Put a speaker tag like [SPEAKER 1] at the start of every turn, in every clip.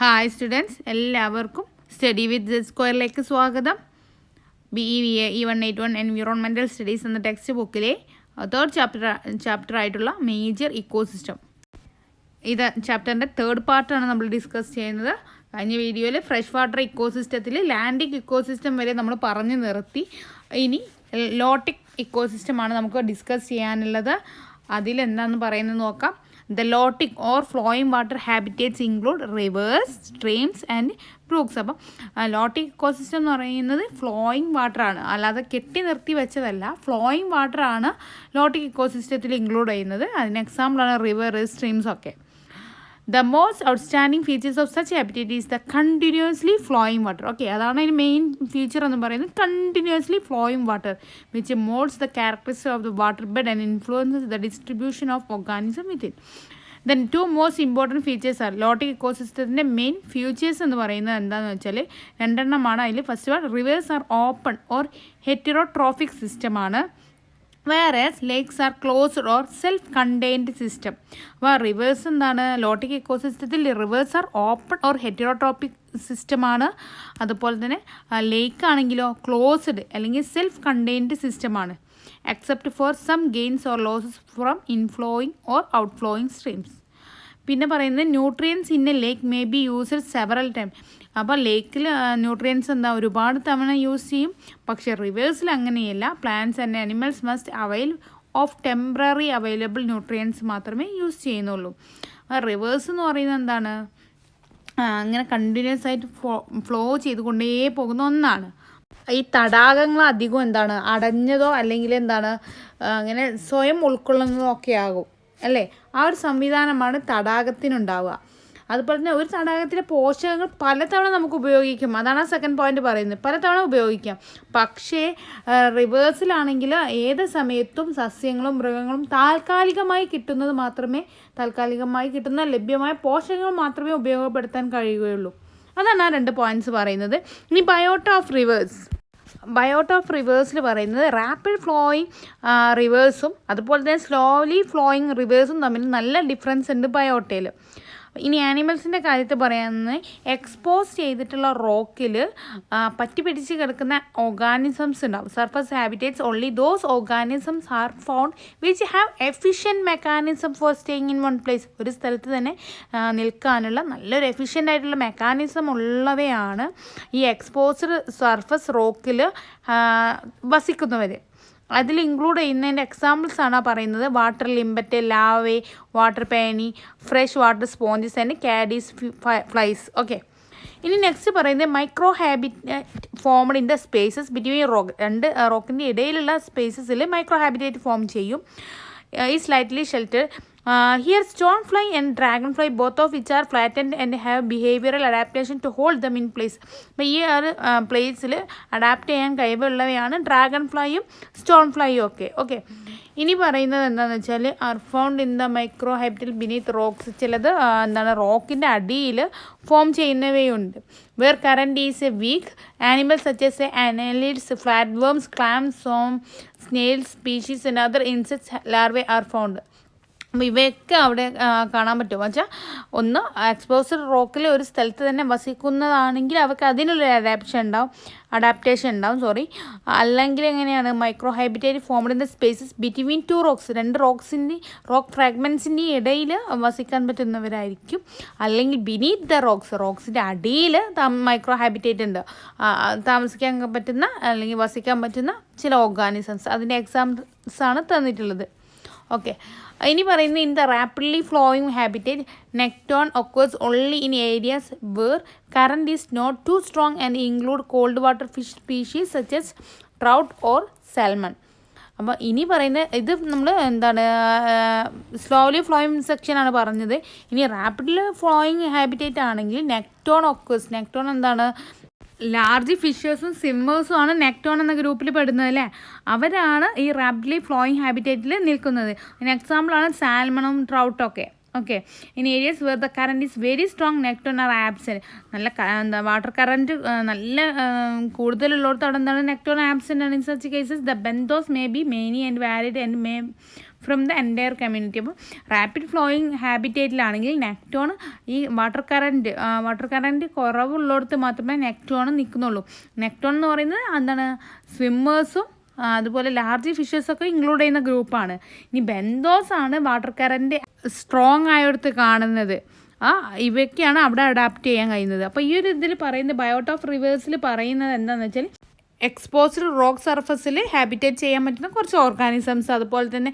[SPEAKER 1] Hi students, എല്ലാവർക്കും study വിത്ത് സ്ക്വയറിലേക്ക് സ്വാഗതം. BEVA E181 environmental studies എന്ന ടെക്സ്റ്റ് ബുക്കിലെ തേർഡ് ചാപ്റ്റർ ആയിട്ടുള്ള മേജർ ഇക്കോസിസ്റ്റം. ഇത് ചാപ്റ്ററിൻ്റെ തേർഡ് പാർട്ടാണ് നമ്മൾ ഡിസ്കസ് ചെയ്യുന്നത്. കഴിഞ്ഞ വീഡിയോയിൽ ഫ്രഷ് വാട്ടർ ഇക്കോസിസ്റ്റത്തിൽ ലാൻഡിക് ഇക്കോസിസ്റ്റം വരെ നമ്മൾ പറഞ്ഞു നിർത്തി. ഇനി ലോട്ടിക് ഇക്കോസിസ്റ്റമാണ് നമുക്ക് ഡിസ്കസ് ചെയ്യാനുള്ളത്. അതിലെന്താണെന്ന് പറയുന്നത് നോക്കാം. The lotic or flowing water habitats include rivers, streams and brooks. അപ്പം ലോട്ടിക് ഇക്കോസിസ്റ്റം എന്ന് പറയുന്നത് ഫ്ലോയിങ് വാട്ടറാണ്, അല്ലാതെ കെട്ടി നിർത്തി വെച്ചതല്ല. ഫ്ലോയിങ് വാട്ടറാണ് ലോട്ടിക് ഇക്കോസിസ്റ്റത്തിൽ ഇൻക്ലൂഡ് ചെയ്യുന്നത്. അതിന് എക്സാമ്പിളാണ് റിവർ, സ്ട്രീംസ് ഒക്കെ. The most outstanding features of such habitat is the continuously flowing water. Okay, അതാണ് അതിന് മെയിൻ ഫീച്ചർ എന്ന് പറയുന്നത്. Continuously flowing water which molds the characteristics of the water bed and influences the distribution of organisms within. Then two most important features are lotic ഇക്കോസിസ്റ്റത്തിൻ്റെ main features എന്ന് പറയുന്നത് എന്താണെന്ന് വെച്ചാൽ രണ്ടെണ്ണമാണ്. അതിൽ first one, rivers are open or heterotrophic സിസ്റ്റമാണ്. whereas lakes are closed or self-contained system. അപ്പോൾ rivers എന്താണ്? ലോട്ടിക് ഇക്കോസിസ്റ്റത്തിൽ rivers are open or heterotrophic സിസ്റ്റമാണ്. അതുപോലെ തന്നെ ലേക്ക് ആണെങ്കിലോ ക്ലോസ്ഡ് അല്ലെങ്കിൽ സെൽഫ് കണ്ടെയ്ൻഡ് സിസ്റ്റമാണ്. Except for some gains or losses from inflowing or outflowing streams. പിന്നെ പറയുന്നത് nutrients in a lake may be used several time. അപ്പോൾ ലേക്കിൽ ന്യൂട്രിയൻസ് ഒരുപാട് തവണ യൂസ് ചെയ്യും. പക്ഷേ റിവേഴ്സിൽ അങ്ങനെയല്ല. Plants and animals must avail of temporary available nutrients മാത്രമേ use ചെയ്യുന്നുള്ളൂ. റിവേഴ്സ് എന്ന് പറയുന്നത് എന്താണ്? അങ്ങനെ കണ്ടിന്യൂസ് ആയിട്ട് ഫ്ലോ ചെയ്തുകൊണ്ടേ പോകുന്ന ഒന്നാണ്. ഈ തടാകങ്ങൾ അധികം എന്താണ്? അടഞ്ഞതോ അല്ലെങ്കിൽ എന്താണ് അങ്ങനെ സ്വയം ഉൾക്കൊള്ളുന്നതോ ഒക്കെ ആകും അല്ലേ? ആ ഒരു സംവിധാനമാണ് തടാകത്തിനുണ്ടാവുക. അതുപോലെ തന്നെ ഒരു തടാകത്തിലെ പോഷകങ്ങൾ പലതവണ നമുക്ക് ഉപയോഗിക്കാം. അതാണ് ആ സെക്കൻഡ് പോയിന്റ് പറയുന്നത്. പലതവണ ഉപയോഗിക്കാം. പക്ഷേ റിവേഴ്സിലാണെങ്കിൽ ഏത് സമയത്തും സസ്യങ്ങളും മൃഗങ്ങളും താൽക്കാലികമായി കിട്ടുന്ന ലഭ്യമായ പോഷകങ്ങൾ മാത്രമേ ഉപയോഗപ്പെടുത്താൻ കഴിയുകയുള്ളൂ. അതാണ് ആ രണ്ട് പോയിന്റ്സ് പറയുന്നത്. ഇനി ബയോട്ട ഓഫ് റിവേഴ്സിൽ പറയുന്നത് റാപ്പിഡ് ഫ്ലോയിങ് റിവേഴ്സും അതുപോലെ തന്നെ സ്ലോലി ഫ്ലോയിങ് റിവേഴ്സും തമ്മിൽ നല്ല ഡിഫറൻസ് ഉണ്ട് ബയോട്ടയിൽ. ഇനി ആനിമൽസിൻ്റെ കാര്യത്തിൽ പറയുന്നത് എക്സ്പോസ് ചെയ്തിട്ടുള്ള റോക്കിൽ പറ്റിപ്പിടിച്ച് കിടക്കുന്ന ഓർഗാനിസംസ് ഉണ്ടാവും. Surface habitats only those organisms are found which have efficient mechanism four staying in one place. ഒരു സ്ഥലത്ത് തന്നെ നിൽക്കാനുള്ള നല്ലൊരു എഫിഷ്യൻ്റ് ആയിട്ടുള്ള മെക്കാനിസം ഉള്ളവയാണ് ഈ എക്സ്പോസ്ഡ് സർഫസ് റോക്കിൽ വസിക്കുന്നവർ. അതിൽ ഇൻക്ലൂഡ് ചെയ്യുന്നതിൻ്റെ എക്സാമ്പിൾസാണ് പറയുന്നത്. Water limpet, larvae, water penny, fresh water sponges and caddis flies. Okay, ഇനി നെക്സ്റ്റ് പറയുന്നത് micro habitat formed in the spaces between രണ്ട് റോക്കിൻ്റെ ഇടയിലുള്ള സ്പേസസിൽ മൈക്രോ ഹാബിറ്റേറ്റ് ഫോം ചെയ്യും. ഈ slightly shelter. Here stonefly and dragonfly, both of which are flattened and have behavioral adaptation to hold them in place. അപ്പോൾ ഈ ഒരു പ്ലേസിൽ അഡാപ്റ്റ് ചെയ്യാൻ കഴിവുള്ളവയാണ് ഡ്രാഗൺ ഫ്ലൈയും സ്റ്റോൺ ഫ്ലൈയും ഒക്കെ. ഓക്കെ, ഇനി പറയുന്നത് എന്താണെന്ന് വെച്ചാൽ are found in the micro habitat beneath rocks. ചിലത് റോക്കിൻ്റെ അടിയിൽ ഫോം ചെയ്യുന്നവയുണ്ട്. Where current is a weak animals such as annelids, flat worms, clams, some, snails species and other insects larvae are found. അപ്പോൾ ഇവയൊക്കെ അവിടെ കാണാൻ പറ്റും. വെച്ചാൽ ഒന്ന് എക്സ്പോസ്ഡ് റോക്കിൽ ഒരു സ്ഥലത്ത് തന്നെ വസിക്കുന്നതാണെങ്കിൽ അവർക്ക് അതിനുള്ളൊരു അഡാപ്റ്റേഷൻ ഉണ്ടാവും. അല്ലെങ്കിൽ എങ്ങനെയാണ് micro habitat formed in the spaces between two rocks, രണ്ട് റോക്ക് ഫ്രാഗ്മെൻറ്റ്സിൻ്റെ ഇടയിൽ വസിക്കാൻ പറ്റുന്നവരായിരിക്കും. അല്ലെങ്കിൽ ബിനീത്ത് ദ റോക്സിൻ്റെ അടിയിൽ മൈക്രോ ഹാബിറ്റേറ്റ് ഉണ്ട്, താമസിക്കാൻ പറ്റുന്ന അല്ലെങ്കിൽ വസിക്കാൻ പറ്റുന്ന ചില ഓർഗാനിസംസ്. അതിൻ്റെ എക്സാമ്പിൾസാണ് തന്നിട്ടുള്ളത്. ഓക്കെ, ഇനി പറയുന്നത് in the rapidly flowing habitat nekton occurs only in areas where current is not too strong and include cold water fish species such as trout or salmon. അപ്പോൾ ഇനി പറയുന്നത് ഇത് നമ്മൾ സ്ലോലി ഫ്ലോയിങ് സെക്ഷനാണ് പറഞ്ഞത്. ഇനി റാപ്പിഡ്ലി ഫ്ലോയിങ് ഹാബിറ്റേറ്റ് ആണെങ്കിൽ നെക്ടോൺ occurs. നെക്ടോൺ large ഫിഷേഴ്സും സ്വിമ്മേഴ്സും ആണ് നെക്ടോൺ എന്ന ഗ്രൂപ്പിൽ പെടുന്നത് അല്ലേ? അവരാണ് ഈ റാപ്പിഡ്ലി ഫ്ലോയിങ് ഹാബിറ്റേറ്റിൽ നിൽക്കുന്നത്. അതിന് എക്സാമ്പിളാണ് സാൽമണും ട്രൗട്ടും ഒക്കെ. Okay, in areas where the current is very strong nekton are absent. നല്ല വാട്ടർ കറൻറ്റ് നല്ല കൂടുതലുള്ളിടത്ത് അവിടെ നെക്ടോൺ ആബ്സെൻ്റ് ആണ്. In such cases the benthos may be many and valid and may from the entire community. അപ്പോൾ rapid flowing ഹാബിറ്റേറ്റിലാണെങ്കിൽ nekton ഈ water current കുറവുള്ളിടത്ത് മാത്രമേ നെക്ടോൺ നിൽക്കുന്നുള്ളൂ. നെക്ടോൺ എന്ന് പറയുന്നത് എന്താണ്, സ്വിമ്മേഴ്സും അതുപോലെ ലാർജ് ഫിഷസൊക്കെ ഇൻക്ലൂഡ് ചെയ്യുന്ന ഗ്രൂപ്പാണ്. ഇനി ബെന്തോസ് ആണ് വാട്ടർ കറൻറ്റ് സ്ട്രോങ് ആയിടത്ത് കാണുന്നത്. ഇവയ്ക്കാണ് അവിടെ അഡാപ്റ്റ് ചെയ്യാൻ കഴിയുന്നത്. അപ്പോൾ ഈ ഒരു ഇതിൽ പറയുന്നത് ബയോട്ട് ഓഫ് റിവേഴ്സിൽ പറയുന്നത് എന്താണെന്ന് വെച്ചാൽ എക്സ്പോസ്ഡ് റോക്ക് സർഫസിൽ ഹാബിറ്റേറ്റ് ചെയ്യാൻ പറ്റുന്ന കുറച്ച് ഓർഗാനിസംസ്, അതുപോലെ തന്നെ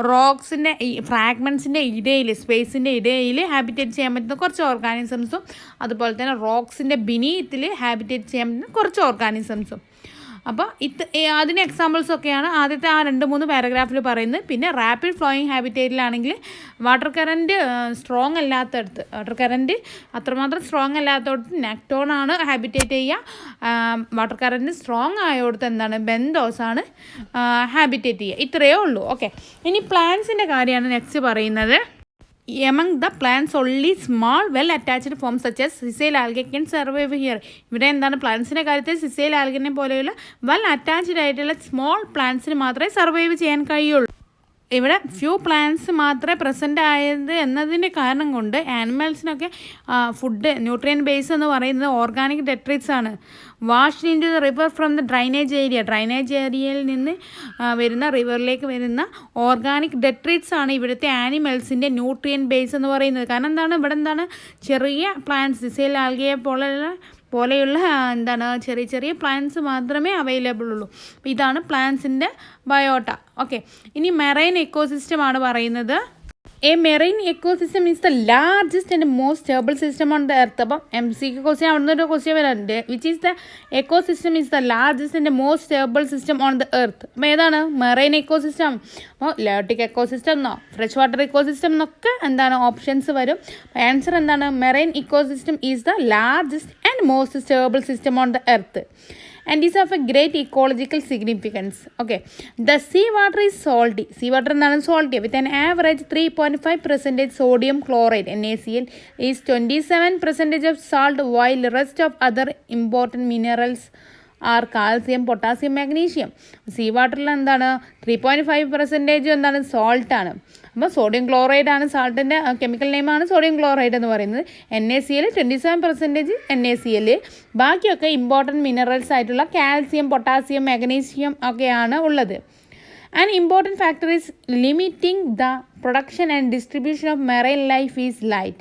[SPEAKER 1] റോക്സിൻ്റെ ഈ ഫ്രാഗ്മെൻറ്റ്സിൻ്റെ ഇടയിൽ, സ്പേസിൻ്റെ ഇടയിൽ ഹാബിറ്റേറ്റ് ചെയ്യാൻ പറ്റുന്ന കുറച്ച് ഓർഗാനിസംസും, അതുപോലെ തന്നെ റോക്സിൻ്റെ ബിനീത്തിൽ ഹാബിറ്റേറ്റ് ചെയ്യാൻ പറ്റുന്ന കുറച്ച് ഓർഗാനിസംസും. അപ്പോൾ അതിന് എക്സാമ്പിൾസൊക്കെയാണ് ആദ്യത്തെ ആ 2-3 പാരഗ്രാഫിൽ പറയുന്നത്. പിന്നെ റാപ്പിഡ് ഫ്ലോയിങ് ഹാബിറ്റേറ്റിലാണെങ്കിൽ വാട്ടർ കറൻറ്റ് സ്ട്രോങ് അല്ലാത്തടത്ത്, വാട്ടർ കറൻറ്റ് അത്രമാത്രം സ്ട്രോങ് അല്ലാത്തടത്ത് നെക്ടോണാണ് ഹാബിറ്റേറ്റ് ചെയ്യുക. വാട്ടർ കറൻറ്റ് സ്ട്രോങ് ആയോടത്ത് എന്താണ്, ബെന്തോസാണ് ഹാബിറ്റേറ്റ് ചെയ്യുക. ഇത്രയേ ഉള്ളൂ. ഓക്കെ, ഇനി പ്ലാന്റ്സിൻ്റെ കാര്യമാണ് നെക്സ്റ്റ് പറയുന്നത്. Among the plants only small well attached forms such as sessile algae can survive here. ഇവിടെ എന്താണ്, പ്ലാന്റ്സിൻ്റെ കാര്യത്തിൽ സിസൈൽ ആൽഗിനെ പോലെയുള്ള വെൽ അറ്റാച്ച്ഡ് ആയിട്ടുള്ള സ്മോൾ പ്ലാന്റ്സിന് മാത്രമേ സർവൈവ് ചെയ്യാൻ കഴിയുള്ളൂ. ഇവിടെ ഫ്യൂ പ്ലാന്റ്സ് മാത്രമേ പ്രസൻ്റ് ആയത് എന്നതിൻ്റെ കാരണം കൊണ്ട് ആനിമൽസിനൊക്കെ ഫുഡ് ന്യൂട്രിയൻ ബേസ് എന്ന് പറയുന്നത് ഓർഗാനിക് ഡെട്രിറ്റ്സ് ആണ്. Washed into the river from the drainage ഏരിയയിൽ നിന്ന് വരുന്ന റിവറിലേക്ക് വരുന്ന ഓർഗാനിക് ഡെട്രിറ്റ്സ് ആണ് ഇവിടുത്തെ ആനിമൽസിൻ്റെ ന്യൂട്രിയൻ ബേസ് എന്ന് പറയുന്നത്. കാരണം എന്താണ്, ഇവിടെ എന്താണ്, ചെറിയ പ്ലാന്റ്സ് സിസൈൽ ആൽഗയെ പോലെയുള്ള എന്താണ് ചെറിയ ചെറിയ പ്ലാന്റ്സ് മാത്രമേ അവൈലബിൾ ഉള്ളൂ. അപ്പോൾ ഇതാണ് പ്ലാന്റ്സിൻ്റെ ബയോട്ട. ഓക്കെ, ഇനി മെറൈൻ എക്കോസിസ്റ്റം ആണ് പറയുന്നത്. A marine ecosystem is the largest and most stable system on the earth. അപ്പം MCQ ക്വസ്റ്റ്യൻ അവിടെ നിന്നൊരു ക്വസ്റ്റ്യൻ വരാറുണ്ട്. Which is the ecosystem is the largest and most stable system on the earth. അപ്പോൾ ഏതാണ് marine ecosystem? അപ്പോൾ ലാർട്ടിക് ecosystem എന്നോ fresh water ecosystem എന്നൊക്കെ എന്താണ് ഓപ്ഷൻസ് വരും. ആൻസർ എന്താണ്, marine ecosystem is the largest and most stable system on the earth and is of a great ecological significance. Okay, the sea water is salty. Sea water എന്താണ്, salty with an average 3.5% sodium chloride. NaCl is 27% of salt, while rest of other important minerals are calcium, potassium, magnesium. Sea വാട്ടറിൽ എന്താണ് 3.5% എന്താണ്, സോൾട്ടാണ്. അപ്പോൾ sodium chloride ആണ് സാൾട്ടിൻ്റെ chemical നെയിമാണ് sodium chloride എന്ന് പറയുന്നത്. NaCl 27% NaCl. ബാക്കിയൊക്കെ ഇമ്പോർട്ടൻറ്റ് മിനറൽസ് ആയിട്ടുള്ള കാൽസ്യം, പൊട്ടാസ്യം, മാഗ്നീഷ്യം ഒക്കെയാണ് ഉള്ളത്. An important factor is limiting the production and distribution of marine life is light.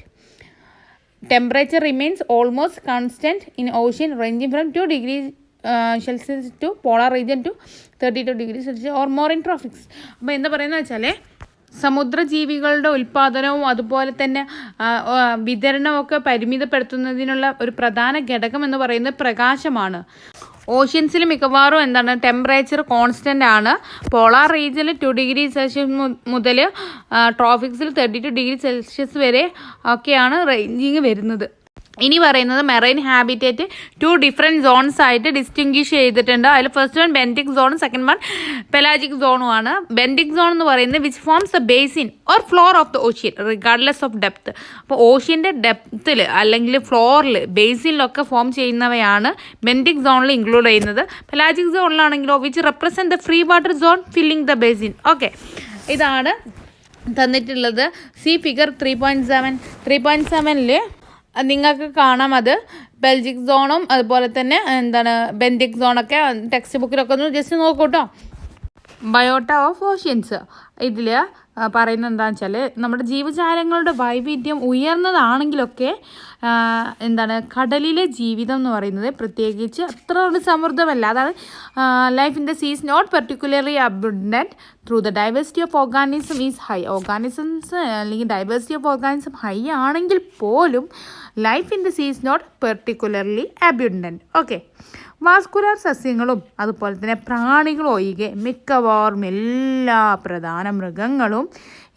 [SPEAKER 1] Temperature remains almost constant in ocean, ranging from 2 degrees Celsius to polar region to 32 degrees Celsius or more in tropics. അപ്പോൾ എന്താ പറയുന്നത് വെച്ചാൽ സമുദ്രജീവികളുടെ ഉൽപ്പാദനവും അതുപോലെ തന്നെ വിതരണമൊക്കെ പരിമിതപ്പെടുത്തുന്നതിനുള്ള ഒരു പ്രധാന ഘടകം എന്ന് പറയുന്നത് പ്രകാശമാണ്. ഓഷ്യൻസിൽ മിക്കവാറും എന്താണ് ടെമ്പറേച്ചർ കോൺസ്റ്റൻ്റ് ആണ്. പോളാർ റീജിയനിൽ 2 ഡിഗ്രി സെൽഷ്യസ് മുതൽ ട്രോപ്പിക്സിൽ 32 ഡിഗ്രി സെൽഷ്യസ് വരെ ഒക്കെയാണ് റേഞ്ചിങ് വരുന്നത്. ഇനി പറയുന്നത് മെറൈൻ ഹാബിറ്റേറ്റ് 2 ഡിഫറെൻറ്റ് സോൺസ് ആയിട്ട് ഡിസ്റ്റിങ്വിഷ് ചെയ്തിട്ടുണ്ട്. അതിൽ ഫസ്റ്റ് വൺ ബെൻറ്റിക് സോണും സെക്കൻഡ് വൺ പെലാജിക് സോണുമാണ്. ബെൻറ്റിക് സോൺ എന്ന് പറയുന്നത് which forms the basin or floor of the ocean regardless of depth. അപ്പോൾ ഓഷ്യൻ്റെ ഡെപ്തിൽ അല്ലെങ്കിൽ ഫ്ലോറിൽ ബേസിനിലൊക്കെ ഫോം ചെയ്യുന്നവയാണ് ബെൻറ്റിക് സോണിൽ ഇൻക്ലൂഡ് ചെയ്യുന്നത്. പെലാജിക് സോണിലാണെങ്കിലോ which represent the free water zone filling the basin. Okay, ഇതാണ് തന്നിട്ടുള്ളത്. സി ഫിഗർ 3.7 നിങ്ങൾക്ക് കാണാം. അത് ബെൽജിക് സോണും അതുപോലെ തന്നെ എന്താണ് ബെൻറ്റിക് സോണൊക്കെ ടെക്സ്റ്റ് ബുക്കിലൊക്കെ ഒന്ന് ജസ്റ്റ് നോക്കൂ കേട്ടോ. ബയോട്ട ഓഫ് ഓഷ്യൻസ് ഇതിൽ പറയുന്നത് എന്താണെന്ന് വെച്ചാൽ നമ്മുടെ ജീവജാലങ്ങളുടെ വൈവിധ്യം ഉയർന്നതാണെങ്കിലൊക്കെ എന്താണ് കടലിലെ ജീവിതം എന്ന് പറയുന്നത് പ്രത്യേകിച്ച് അത്ര ഒരു സമൃദ്ധമല്ല. അതാണ് life in the seas not particularly abundant through the diversity of organism is high. Organisms അല്ലെങ്കിൽ ഡൈവേഴ്സിറ്റി ഓഫ് ഓർഗാനിസം ഹൈ ആണെങ്കിൽ പോലും life in the seas not particularly abundant. Okay, vascular സസ്യങ്ങളും അതുപോലെ തന്നെ പ്രാണികളും ഒഴികെ മിക്കവാറും എല്ലാ പ്രധാന മൃഗങ്ങളും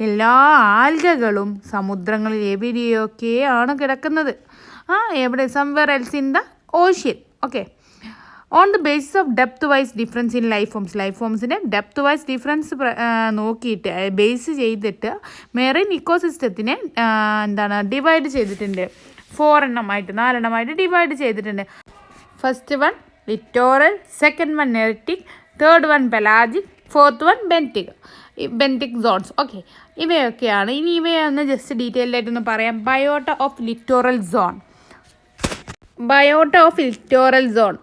[SPEAKER 1] എല്ലാ ആൽഗകളും സമുദ്രങ്ങളിൽ എവിടെയൊക്കെയാണ് കിടക്കുന്നത്. എവിടെ, somewhere else in the ocean. Okay, on the basis of depth wise difference in life ഫോംസിൻ്റെ ഡെപ്ത് വൈസ് ഡിഫറൻസ് നോക്കിയിട്ട് ബേസ് ചെയ്തിട്ട് മെറൈൻ ഇക്കോസിസ്റ്റത്തിനെ എന്താണ് ഡിവൈഡ് ചെയ്തിട്ടുണ്ട്. 4 എണ്ണമായിട്ട് ഡിവൈഡ് ചെയ്തിട്ടുണ്ട്. First one littoral, second one neritic, third one pelagic, fourth one benthic. Benthic zones. Okay, ഇവയൊക്കെയാണ്. ഇനി ഇവയൊന്ന് ജസ്റ്റ് ഡീറ്റെയിൽഡ് ആയിട്ടൊന്ന് പറയാം. Biota of littoral zone. Biota of littoral zone.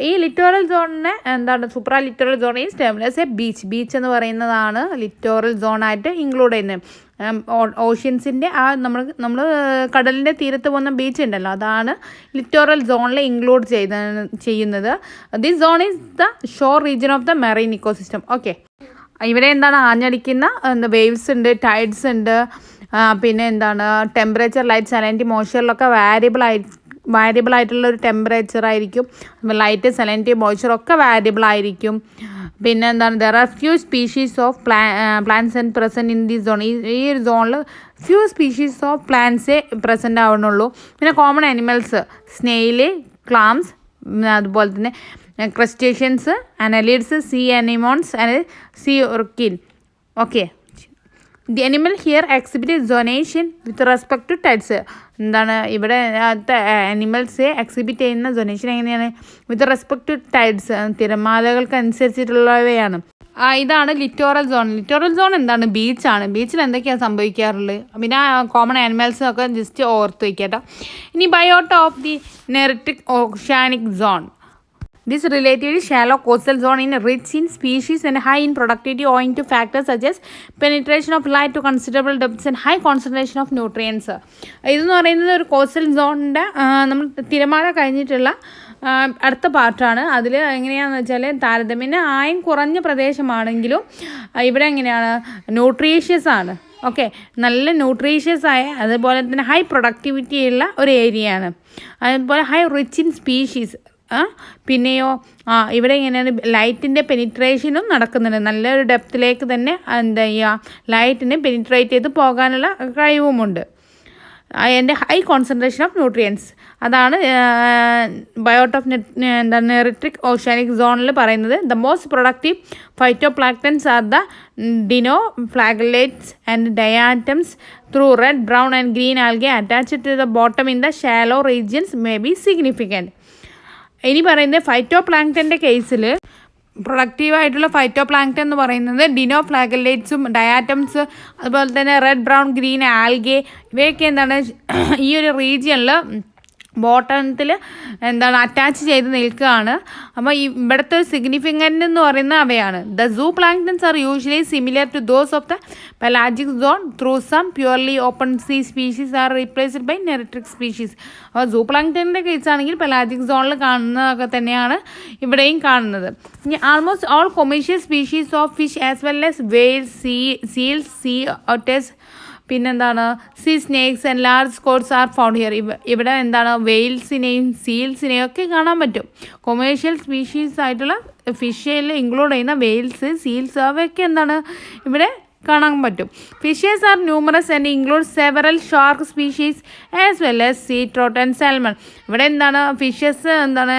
[SPEAKER 1] ഈ ലിറ്റോറൽ സോണിനെ എന്താണ് supra littoral zone is termed as A beach. Beach എന്ന് പറയുന്നതാണ് ലിറ്റോറൽ സോണായിട്ട് ഇൻക്ലൂഡ് ചെയ്യുന്നത്. ഓഷ്യൻസിൻ്റെ ആ നമ്മൾ കടലിൻ്റെ തീരത്ത് പോകുന്ന ബീച്ച് ഉണ്ടല്ലോ, അതാണ് ലിറ്റോറൽ സോണിൽ ഇൻക്ലൂഡ് ചെയ്യുന്നത്. This zone is the shore region of the marine ecosystem. Okay, ഇവിടെ എന്താണ് ആഞ്ഞടിക്കുന്ന വേവ്സ് ഉണ്ട്, ടൈഡ്സ് ഉണ്ട്, പിന്നെ എന്താണ് ടെമ്പറേച്ചർ, ലൈറ്റ്, സലൈനിറ്റി, മോയ്സ്ചറിലൊക്കെ വാരിയബിൾ ആയിട്ടുള്ള ഒരു ടെമ്പറേച്ചർ ആയിരിക്കും. ലൈറ്റ്, സലൈനിറ്റി, മോയ്സ്ചർ ഒക്കെ വാരിയബിൾ ആയിരിക്കും. പിന്നെ എന്താണ് there are few species of plants and present in the zone. ഈ ഒരു സോണിൽ ഫ്യൂ സ്പീഷീസ് ഓഫ് പ്ലാന്റ്സേ പ്രസൻ്റ് ആവുന്നുള്ളൂ. പിന്നെ കോമൺ ആനിമൽസ് സ്നെയില്, ക്ലാംസ്, അതുപോലെ തന്നെ crustaceans, annelids, see anemones and sea urchin. Okay, the animal here exhibit zonation with respect to tides. എന്താണ് ഇവിടെ അനിമൽസ് എക്സിബിറ്റ് ചെയ്യുന്ന സൊനേഷൻ എങ്ങനെയാണ്? വിത്ത് റെസ്പെക്ട് ടു ടൈഡ്സ്, തിരമാലകൾക്ക് അനുസരിച്ചിട്ടുള്ളവയാണ്. ഇതാണ് ലിറ്റോറൽ സോൺ. ലിറ്റോറൽ സോൺ എന്താണ്? ബീച്ചാണ്. ബീച്ചിൽ എന്തൊക്കെയാണ് സംഭവിക്കാറുള്ളത്? പിന്നെ കോമൺ ആനിമൽസൊക്കെ ജസ്റ്റ് ഓർത്ത് വയ്ക്കട്ടോ. ഇനി biota of the neritic oceanic zone. This relatively shallow coastal zone is rich in species and high in productivity owing to factors such as penetration of light to considerable depths and high concentration of nutrients. ഇതെന്ന് പറയുന്നത് ഒരു coastal സോണിൻ്റെ നമ്മൾ തിരമാല കഴിഞ്ഞിട്ടുള്ള അടുത്ത പാർട്ടാണ്. അതിൽ എങ്ങനെയാണെന്ന് വെച്ചാൽ താരതമ്യേന ആയം കുറഞ്ഞ പ്രദേശമാണെങ്കിലും ഇവിടെ എങ്ങനെയാണ് ന്യൂട്രീഷ്യസ് ആണ്. ഓക്കെ, നല്ല ന്യൂട്രീഷ്യസ് ആയ അതുപോലെ തന്നെ ഹൈ പ്രൊഡക്ടിവിറ്റി ഉള്ള ഒരു ഏരിയയാണ്. അതുപോലെ ഹൈ റിച്ച് ഇൻ സ്പീഷീസ്. പിന്നെയോ ഇവിടെ ഇങ്ങനെയാണ് ലൈറ്റിൻ്റെ പെനിട്രേഷനും നടക്കുന്നുണ്ട്. നല്ലൊരു ഡെപ്തിലേക്ക് തന്നെ എന്താ ചെയ്യുക, ലൈറ്റിനെ പെനിട്രേറ്റ് ചെയ്ത് പോകാനുള്ള കഴിവുമുണ്ട്. അതിൻ്റെ ഹൈ കോൺസെൻട്രേഷൻ ഓഫ് ന്യൂട്രിയൻസ്. അതാണ് ബയോട്ട ഓഫ് നെറിറ്റിക് ഓഷ്യാനിക് സോണിൽ പറയുന്നത്. The most productive phytoplanktons are the dinoflagellates and diatoms through red, brown and green algae attached to the bottom in the shallow regions may be significant. ഇനി പറയുന്നത് phyto പ്ലാങ്ക്ടൻ്റെ കേസിൽ പ്രൊഡക്റ്റീവായിട്ടുള്ള phyto പ്ലാങ്ക്ടൻ എന്ന് പറയുന്നത് ഡിനോഫ്ലാഗലേറ്റ്സും diatoms അതുപോലെ തന്നെ red, brown, green algae ഇവയൊക്കെ എന്താണ് ഈ ഒരു റീജിയനിൽ ബോട്ടത്തിൽ എന്താണ് അറ്റാച്ച് ചെയ്ത് നിൽക്കുകയാണ്. അപ്പോൾ ഇവിടുത്തെ സിഗ്നിഫിക്കൻ്റ് എന്ന് പറയുന്നത് അവയാണ്. The zooplanktons are usually similar to those of the pelagic zone through some purely open sea species are replaced by neritic species. അപ്പോൾ സൂ പ്ലാങ്ക്ടൻ്റെ കേസാണെങ്കിൽ പെലാജിക് സോണിൽ കാണുന്നതൊക്കെ തന്നെയാണ് ഇവിടെയും കാണുന്നത്. ഇനി almost all commercial species of fish as well as whales, seals, sea otters, പിന്നെന്താണ് sea snakes and large squids are found here. ഇവിടെ എന്താണ് വെയിൽസിനെയും സീൽസിനെയും ഒക്കെ കാണാൻ പറ്റും. കൊമേഴ്ഷ്യൽ സ്പീഷീസ് ആയിട്ടുള്ള ഫിഷിൽ ഇൻക്ലൂഡ് ചെയ്യുന്ന വെയിൽസ്, സീൽസ് അവയൊക്കെ എന്താണ് ഇവിടെ കാണാൻ പറ്റും. Fishes are numerous and include several shark species as well as sea trout and salmon. ഇവിടെ എന്താണ് ഫിഷസ് എന്താണ്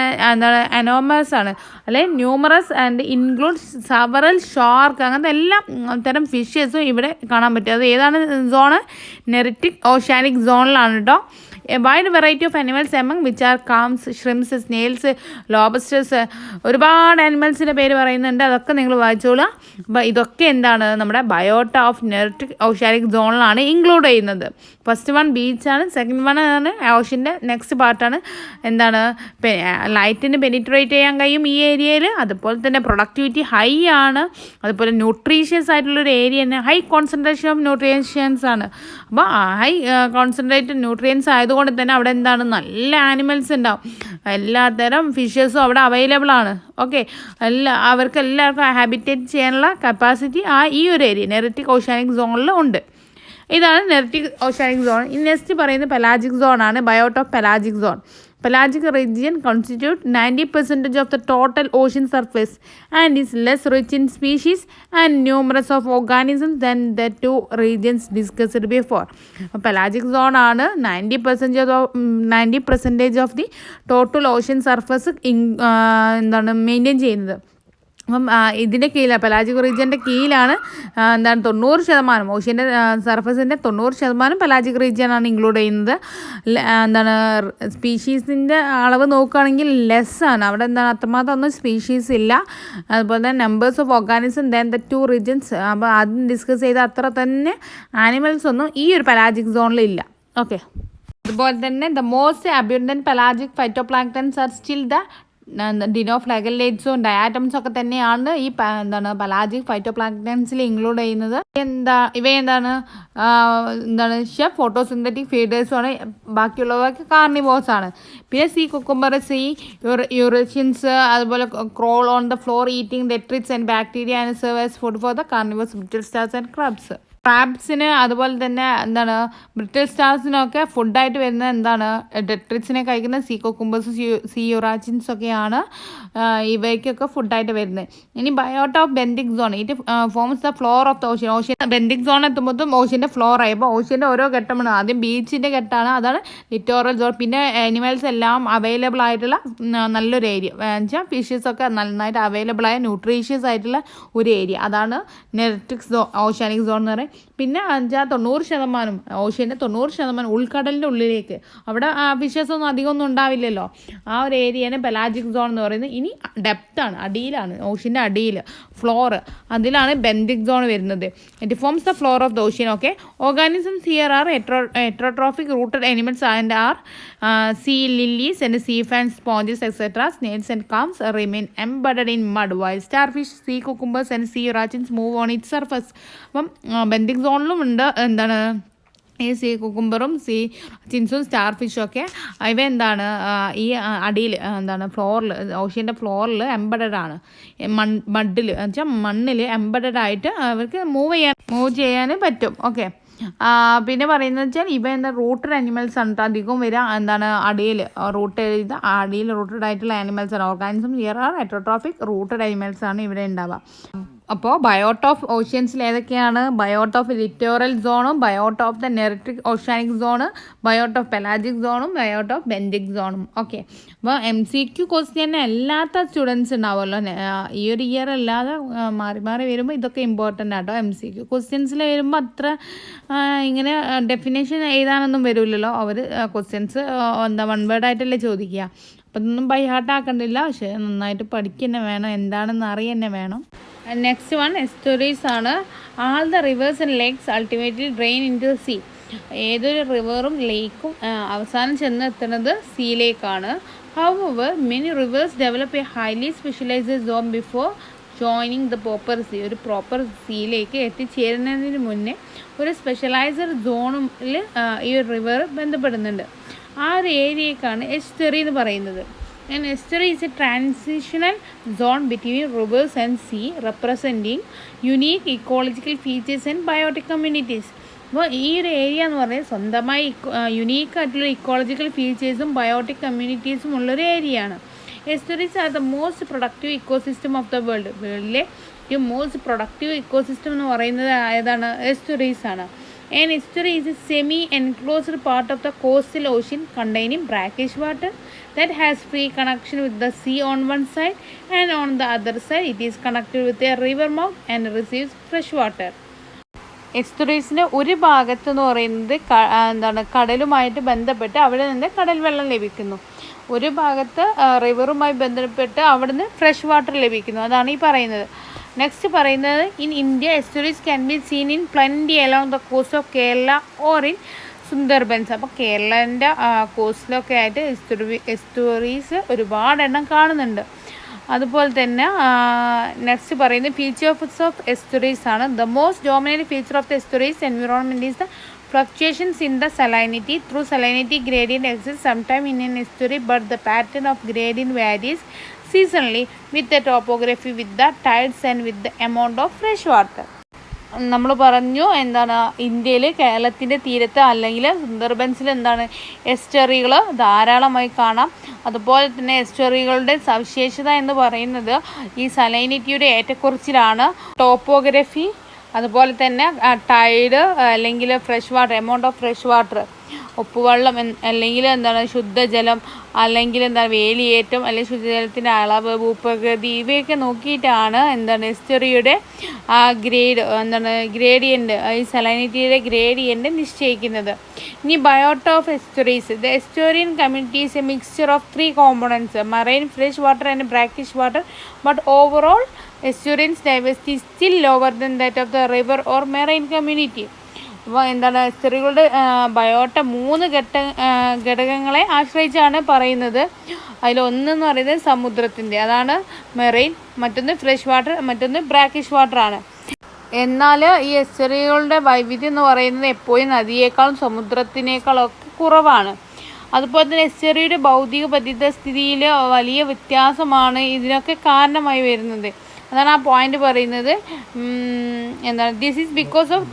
[SPEAKER 1] അനോമസ് ആണ്, അല്ലെ numerous and include several shark, അങ്ങനത്തെ എല്ലാ തരം ഫിഷസും ഇവിടെ കാണാൻ പറ്റും. അത് ഏതാണ് സോണ്? നെറിറ്റിക് ഓഷ്യാനിക് സോണിലാണ് കേട്ടോ. A wide variety of animals among which are clams, shrimps, snails, lobsters, ഒരുപാട് അനിമൽസിൻ്റെ പേര് പറയുന്നുണ്ട്. അതൊക്കെ നിങ്ങൾ വായിച്ചോളുക. അപ്പോൾ ഇതൊക്കെ എന്താണ് നമ്മുടെ biota of neritic oceanic സോണിലാണ് include ചെയ്യുന്നത്. ഫസ്റ്റ് വൺ ബീച്ചാണ്, സെക്കൻഡ് വൺ ആണ് ഓഷ്യൻ്റെ നെക്സ്റ്റ് പാർട്ടാണ് എന്താണ് ലൈറ്റിന് പെനിട്രേറ്റ് ചെയ്യാൻ കഴിയും ഈ ഏരിയയിൽ. അതുപോലെ തന്നെ പ്രൊഡക്ടിവിറ്റി ഹൈ ആണ്, അതുപോലെ ന്യൂട്രീഷ്യസ് ആയിട്ടുള്ളൊരു ഏരിയ തന്നെ, ഹൈ കോൺസെൻട്രേഷൻ ഓഫ് ന്യൂട്രിയൻസ് ആണ്. അപ്പോൾ ഹൈ കോൺസെൻട്രേറ്റഡ് ന്യൂട്രിയൻസ് ആയതുകൊണ്ട് തന്നെ അവിടെ എന്താണ് നല്ല ആനിമൽസ് ഉണ്ടാവും, എല്ലാത്തരം ഫിഷസും അവിടെ അവൈലബിൾ ആണ്. ഓക്കെ, അവർക്ക് എല്ലാവർക്കും ഹാബിറ്റേറ്റ് ചെയ്യാനുള്ള കപ്പാസിറ്റി ഈ ഒരു ഏരിയ നെറിറ്റിക് ഓഷ്യാനിക് സോണിൽ ഉണ്ട്. ഇതാണ് നെറിറ്റിക് ഓഷ്യാനിക് സോൺ. ഇനി നെക്സ്റ്റ് പറയുന്നത് പെലാജിക് സോൺ ആണ്. Biota of pelagic zone. Pelagic region constitute 90% of the total ocean surface and is less rich in species and numerous of organisms than the two regions discussed before. Pelagic zone ആണ് 90% of the total ocean surface എന്താണ് maintain ചെയ്യുന്നത്. അപ്പം ഇതിൻ്റെ കീഴിലാണ്, pelagic റീജിയൻ്റെ കീഴിലാണ് എന്താണ് 90%, ഓഷ്യൻ്റെ സർഫസിൻ്റെ 90% pelagic റീജിയനാണ് include ചെയ്യുന്നത്. എന്താണ് സ്പീഷീസിൻ്റെ അളവ് നോക്കുകയാണെങ്കിൽ ലെസ്സാണ്, അവിടെ എന്താണ് അത്രമാത്രം ഒന്നും സ്പീഷീസ് ഇല്ല. അതുപോലെ തന്നെ numbers of organism then the 2 regions, അപ്പോൾ ആദ്യം ഡിസ്കസ് ചെയ്ത അത്ര തന്നെ ആനിമൽസ് ഒന്നും ഈ ഒരു പെലാജിക് സോണിൽ ഇല്ല. ഓക്കെ, അതുപോലെ തന്നെ the most abundant pelagic phytoplanktons are still the ഡിനോഫ്ലാഗലേറ്റ്സും ഡയാറ്റംസും ഒക്കെ തന്നെയാണ് ഈ എന്താണ് പെലാജിക് ഫൈറ്റോപ്ലാങ്ക്ടൻസിൽ ഇൻക്ലൂഡ് ചെയ്യുന്നത്. ഇവയെന്താണ് ഫോട്ടോസിന്തറ്റിക് ഫീഡേഴ്സുമാണ്, ബാക്കിയുള്ളവർക്ക് കാർണിവോർസ് ആണ്. പിന്നെ സീ കുക്കുംബർ, സീ യൂറേഷ്യൻസ്, അതുപോലെ crawl on the floor eating detritus and bacteria and serve as food for the carnivores brittle stars and crabs. ക്രാബ്സിന് അതുപോലെ തന്നെ എന്താണ് ബ്രിട്ടിൽ സ്റ്റാർസിനൊക്കെ ഫുഡായിട്ട് വരുന്നത് എന്താണ് ഡെട്രിറ്റ്സിനെ കഴിക്കുന്ന സീ കുക്കുംബേഴ്സ്, സീ യുറാച്ചിൻസ് ഒക്കെയാണ് ഇവയ്ക്കൊക്കെ ഫുഡായിട്ട് വരുന്നത്. ഇനി biota of benthic zone, it forms the floor of the ocean. Ocean benthic zone എത്തുമ്പോഴത്തും ഓഷ്യൻ്റെ ഫ്ലോർ ആയി. അപ്പോൾ ഓഷ്യൻ്റെ ഓരോ ഘട്ടമാണ്, ആദ്യം ബീച്ചിൻ്റെ ഘട്ടമാണ്, അതാണ് ലിറ്റോറൽ സോൺ. പിന്നെ ആനിമൽസ് എല്ലാം അവൈലബിൾ ആയിട്ടുള്ള നല്ലൊരു ഏരിയ വെച്ചാൽ ഫിഷസ് ഒക്കെ നന്നായിട്ട് അവൈലബിൾ ആയ ന്യൂട്രീഷ്യസ് ആയിട്ടുള്ള ഒരു ഏരിയ, അതാണ് നെർട്ടിക് ഓഷ്യാനിക് സോൺ എന്ന് പറയും. പിന്നെ 90% ഓഷ്യൻ്റെ 90% ഉൾക്കടലിൻ്റെ ഉള്ളിലേക്ക്, അവിടെ ഫിഷസ് ഒന്നും അധികമൊന്നും ഉണ്ടാവില്ലല്ലോ, ആ ഒരു ഏരിയയാണ് പെലാജിക് സോൺ എന്ന് പറയുന്നത്. ഇനി ഡെപ്താണ്, അടിയിലാണ്, ഓഷ്യൻ്റെ അടിയിൽ ഫ്ലോർ, അതിലാണ് ബെൻഡിക് സോൺ വരുന്നത്. It forms the floor of the ocean. Okay, organisms here are heterotrophic rooted animals and are sea lilies and sea fans, sponges, etc. Snails and clams remain embedded in mud, while starfish, sea cucumbers and sea urchins move on its surface. അപ്പം Bentinck സോണിലും ഉണ്ട് എന്താണ് ഈ see കുക്കുംബറും see ചിൻസും star ഫിഷും ഒക്കെ. ഇവ എന്താണ് ഈ അടിയിൽ എന്താണ് ഫ്ലോറിൽ, ഓഷ്യൻ്റെ ഫ്ലോറിൽ എംബഡഡ് ആണ്, മഡിൽ വെച്ചാൽ മണ്ണിൽ എംബഡഡ് ആയിട്ട് അവർക്ക് മൂവ് ചെയ്യാൻ പറ്റും. ഓക്കെ, പിന്നെ പറയുന്നത് വെച്ചാൽ ഇവ എന്താ റൂട്ടഡ് ആനിമൽസ് ആണ് അധികവും വരിക, എന്താണ് അടിയിൽ റൂട്ടഡ് ആയിട്ടുള്ള ആനിമൽസ് ആണ്. Organism here are heterotrophic rooted animals ആണ് ഇവിടെ ഉണ്ടാവുക. അപ്പോൾ ബയോട്ട് ഓഫ് ഓഷ്യൻസിൽ ഏതൊക്കെയാണ്? ബയോട്ട് ഓഫ് ലിറ്റോറൽ സോണും, biota of the neritic oceanic zone, biota of pelagic സോണും, ബയോട്ട് ഓഫ് ബെൻഡിക് സോണും. ഓക്കെ, അപ്പോൾ MCQ ക്വസ്റ്റ്യൻ അല്ലാത്ത സ്റ്റുഡൻസ് ഉണ്ടാവുമല്ലോ, ഈ ഒരു ഇയർ അല്ലാതെ മാറി മാറി വരുമ്പോൾ ഇതൊക്കെ ഇമ്പോർട്ടൻ്റ് ആട്ടോ. MCQ ക്വസ്റ്റ്യൻസിൽ വരുമ്പോൾ അത്ര ഇങ്ങനെ ഡെഫിനേഷൻ എഴുതാനൊന്നും വരില്ലല്ലോ, അവർ ക്വസ്റ്റ്യൻസ് വൺ വേർഡ് ആയിട്ടല്ലേ ചോദിക്കുക. അപ്പം ഇതൊന്നും ബൈ ഹാർട്ട് ആക്കണ്ടില്ല, പക്ഷേ നന്നായിട്ട് പഠിക്കുക തന്നെ വേണം, എന്താണെന്ന് അറിയുക തന്നെ വേണം. നെക്സ്റ്റ് വൺ എസ്റ്റുറീസ് ആണ്. All the rivers and lakes ultimately drain into sea. ഏതൊരു റിവറും ലേക്കും അവസാനം ചെന്നെത്തുന്നത് സീയിലേക്കാണ്. However many rivers develop a highly specialised zone before joining the proper sea. ഒരു പ്രോപ്പർ സീയിലേക്ക് എത്തിച്ചേരുന്നതിന് മുന്നേ ഒരു സ്പെഷ്യലൈസ്ഡ് സോണിൽ ഈ റിവർ ബന്ധപ്പെടുന്നുണ്ട്. ആ ഒരു ഏരിയക്കാണ് എസ്റ്റുറി എന്ന് പറയുന്നത്. An estuary is a transitional zone between rivers and sea, representing unique ecological features and biotic communities. അപ്പോൾ ഈ ഒരു ഏരിയ എന്ന് പറയുന്നത് സ്വന്തമായി യുണീക്കായിട്ടുള്ള ഇക്കോളജിക്കൽ ഫീച്ചേഴ്സും ബയോട്ടിക് കമ്മ്യൂണിറ്റീസും ഉള്ളൊരു ഏരിയയാണ്. Estuaries are the most productive ecosystem of the world. വേൾഡിലെ ഏറ്റവും മോസ്റ്റ് പ്രൊഡക്റ്റീവ് ഇക്കോസിസ്റ്റം എന്ന് പറയുന്നത് ഏതാണ്? എസ്റ്റുറീസ് ആണ്. An estuary is a semi-enclosed part of the coastal ocean containing brackish water that has free connection with the sea on one side, and on the other side it is connected with a river mouth and receives fresh water. എസ്റ്റുറീസിൻ്റെ ഒരു ഭാഗത്ത് എന്ന് പറയുന്നത് കടലുമായിട്ട് ബന്ധപ്പെട്ട് അവിടെ നിന്ന് കടൽ വെള്ളം ലഭിക്കുന്നു. ഒരു ഭാഗത്ത് റിവറുമായി ബന്ധപ്പെട്ട് അവിടെ നിന്ന് ഫ്രഷ് വാട്ടർ ലഭിക്കുന്നു. അതാണ് ഈ പറയുന്നത്. നെക്സ്റ്റ് പറയുന്നത് in India എസ്റ്റുറീസ് can be seen in plenty along the cost of Kerala or in Sundarbans. അപ്പോൾ കേരളൻ്റെ കോസ്റ്റിലൊക്കെ ആയിട്ട് എസ്റ്റുറീസ് ഒരുപാടെണ്ണം കാണുന്നുണ്ട്. അതുപോലെ തന്നെ നെക്സ്റ്റ് പറയുന്നത് ഫീച്ചേഴ്സ് ഓഫ് എസ്റ്റുറീസ് ആണ്. The most dominant feature of the എസ്റ്റുറീസ് environment is the fluctuations in the salinity. Through salinity gradient exists sometime in an estuary, but the pattern of gradient varies seasonally with the topography, with the tides and with the amount of fresh water. നമ്മൾ പറഞ്ഞു എന്താണ് ഇന്ത്യയിൽ കേരളത്തിൻ്റെ തീരത്ത് അല്ലെങ്കിൽ സുന്ദർബൻസിൽ എന്താണ് എസ്റ്ററികൾ ധാരാളമായി കാണാം. അതുപോലെ തന്നെ എസ്റ്ററികളുടെ സവിശേഷത എന്ന് പറയുന്നത് ഈ സലൈനിറ്റിയുടെ ഏറ്റക്കുറച്ചിലാണ്. ടോപ്പോഗ്രഫി, അതുപോലെ തന്നെ ടൈഡ് അല്ലെങ്കിൽ fresh water, amount of fresh water. ഉപ്പുവെള്ളം അല്ലെങ്കിൽ എന്താണ് ശുദ്ധജലം, അല്ലെങ്കിൽ എന്താണ് വേലിയേറ്റം, അല്ലെങ്കിൽ ശുദ്ധജലത്തിൻ്റെ അളവ്, ഭൂപ്രകൃതി, ഇവയൊക്കെ നോക്കിയിട്ടാണ് എന്താണ് എസ്റ്ററിയുടെ ഗ്രേഡിയൻ്റ്, ഈ സലൈനിറ്റിയുടെ ഗ്രേഡിയൻ്റ് നിശ്ചയിക്കുന്നത്. ഇനി biota of estuaries. The estuarine community is a mixture of 3 components: marine, fresh water and brackish water. But overall estuarine diversity still lower than that of the river or marine community. അപ്പോൾ എന്താണ് എസ്റ്ററികളുടെ biota 3 ഘടകങ്ങളെ ആശ്രയിച്ചാണ് പറയുന്നത്. അതിലൊന്നെന്ന് പറയുന്നത് സമുദ്രത്തിൻ്റെ, അതാണ് marine, മറ്റൊന്ന് fresh water, മറ്റൊന്ന് ബ്രാക്കിഷ് വാട്ടറാണ്. എന്നാൽ ഈ എസ്റ്ററികളുടെ വൈവിധ്യം എന്ന് പറയുന്നത് എപ്പോഴും നദിയേക്കാളും സമുദ്രത്തിനേക്കാളൊക്കെ കുറവാണ്. അതുപോലെ തന്നെ എസ്റ്ററിയുടെ ഭൗതിക പരിതസ്ഥിതിയിൽ വലിയ വ്യത്യാസമാണ് ഇതിനൊക്കെ കാരണമായി വരുന്നത്. അതാണ് ആ പോയിന്റ് പറയുന്നത്. എന്താണ് this is because of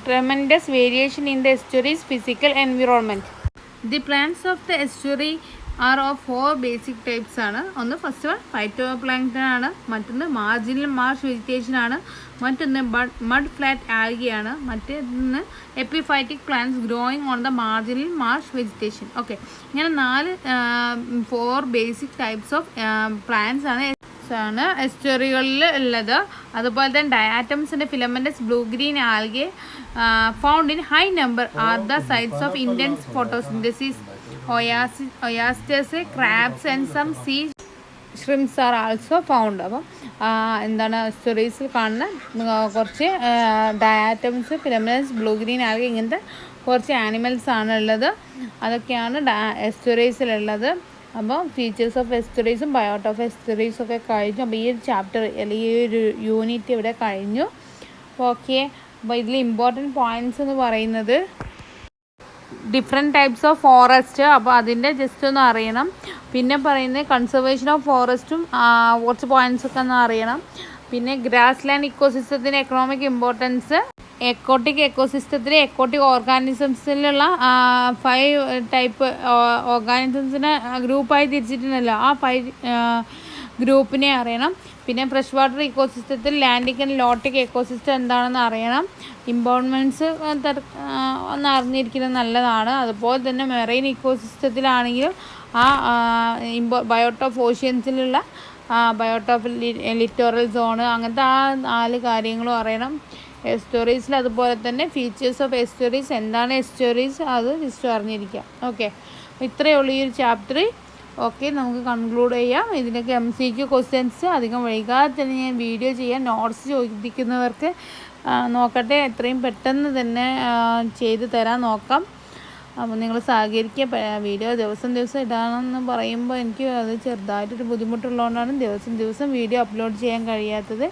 [SPEAKER 1] tremendous variation in the estuaries physical environment. The plants of the estuary are of 4 basic types ആണ്. ഒന്ന് ഫസ്റ്റ് വൺ ഫൈറ്റോപ്ലാങ്ക്ടൺ ആണ്, മറ്റൊന്ന് മാർജിനൽ മാർഷ് വെജിറ്റേഷൻ ആണ്, മറ്റൊന്ന് മഡ് ഫ്ലാറ്റ് ആൽഗിയാണ്, മറ്റൊന്ന് epiphytic plants growing on the marginal Marsh vegetation. Okay, ഇങ്ങനെ 4 basic types of plants ആണ് എസ്റ്ററികളിൽ ഉള്ളത്. അതുപോലെ തന്നെ ഡയാറ്റംസിൻ്റെ filamentous blue green algae found in high number are the sites of intense photosynthesis. Oysters, crabs and some sea shrimps are also found. അപ്പം എന്താണ് എസ്റ്ററീസിൽ കാണുന്ന കുറച്ച് diatoms, filamentous, blue green algae, ഇങ്ങനത്തെ കുറച്ച് ആനിമൽസ് ആണ് ഉള്ളത്. അതൊക്കെയാണ് എസ്റ്ററീസിലുള്ളത്. അപ്പോൾ ഫീച്ചേഴ്സ് ഓഫ് എസ്റ്ററീസും ബയോട്ട ഓഫ് എസ്റ്ററീസും ഒക്കെ കഴിഞ്ഞു. അപ്പോൾ ഈ ഒരു ചാപ്റ്റർ അല്ലെങ്കിൽ ഈ ഒരു യൂണിറ്റ് ഇവിടെ കഴിഞ്ഞു. ഓക്കെ, അപ്പോൾ ഇതിൽ ഇമ്പോർട്ടൻറ്റ് പോയിൻറ്റ്സ് എന്ന് പറയുന്നത് ഡിഫറെൻറ്റ് ടൈപ്സ് ഓഫ് ഫോറസ്റ്റ്, അപ്പോൾ അതിൻ്റെ ജസ്റ്റ് ഒന്ന് അറിയണം. പിന്നെ പറയുന്നത് കൺസർവേഷൻ ഓഫ് ഫോറസ്റ്റും കുറച്ച് പോയിൻറ്റ്സ് ഒക്കെ ഒന്ന് അറിയണം. പിന്നെ ഗ്രാസ് ലാൻഡ് ഇക്കോസിസ്റ്റത്തിൻ്റെ എക്കണോമിക് ഇമ്പോർട്ടൻസ്, എക്കോട്ടിക് എക്കോസിസ്റ്റത്തിലെ എക്കോട്ടിക് ഓർഗാനിസംസിലുള്ള 5 ടൈപ്പ് ഓർഗാനിസംസിനെ ഗ്രൂപ്പായി തിരിച്ചിട്ടുണ്ടല്ലോ, ആ 5 ഗ്രൂപ്പിനെ അറിയണം. പിന്നെ ഫ്രഷ് വാട്ടർ ഇക്കോസിസ്റ്റത്തിൽ ലാൻഡിക് ആൻഡ് ലോട്ടിക് എക്കോസിസ്റ്റം എന്താണെന്ന് അറിയണം. ഇമ്പോർട്ട്മെൻറ്റ്സ് ഒന്ന് അറിഞ്ഞിരിക്കുന്നത് നല്ലതാണ്. അതുപോലെ തന്നെ മെറൈൻ ഇക്കോസിസ്റ്റത്തിലാണെങ്കിലും ബയോട്ട ഓഫ് ഓഷ്യൻസിലുള്ള ബയോട്ട ഓഫ് ലിറ്റോറൽ സോണ്, അങ്ങനത്തെ 4 കാര്യങ്ങളും അറിയണം. എസ്റ്റോറീസിൽ അതുപോലെ തന്നെ ഫീച്ചേഴ്സ് ഓഫ് എസ്റ്റോറീസ്, എന്താണ് എസ്റ്റോറീസ്, അത് ജസ്റ്റ് അറിഞ്ഞിരിക്കാം. ഓക്കെ, ഇത്രയേ ഉള്ളൂ ഈ ഒരു ചാപ്റ്റർ. ഓക്കെ, നമുക്ക് കൺക്ലൂഡ് ചെയ്യാം. ഇതിനൊക്കെ MCQ ക്വസ്റ്റ്യൻസ് അധികം വൈകാതെ തന്നെ ഞാൻ വീഡിയോ ചെയ്യാൻ, നോട്ട്സ് ചോദിക്കുന്നവർക്ക് നോക്കട്ടെ, എത്രയും പെട്ടെന്ന് തന്നെ ചെയ്ത് തരാൻ നോക്കാം. അപ്പോൾ നിങ്ങൾ സഹകരിക്കുക. വീഡിയോ ദിവസം ഇടാനെന്ന് പറയുമ്പോൾ എനിക്ക് അത് ചെറുതായിട്ടൊരു ബുദ്ധിമുട്ടുള്ളതുകൊണ്ടാണ് ദിവസം വീഡിയോ അപ്ലോഡ് ചെയ്യാൻ കഴിയാത്തത്.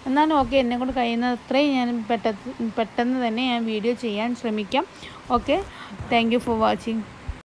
[SPEAKER 1] എന്നാലും ഓക്കെ, എന്നെക്കൊണ്ട് കഴിയുന്ന അത്രയും ഞാൻ പെട്ടെന്ന് തന്നെ ഞാൻ വീഡിയോ ചെയ്യാൻ ശ്രമിക്കാം. Okay, thank you for watching.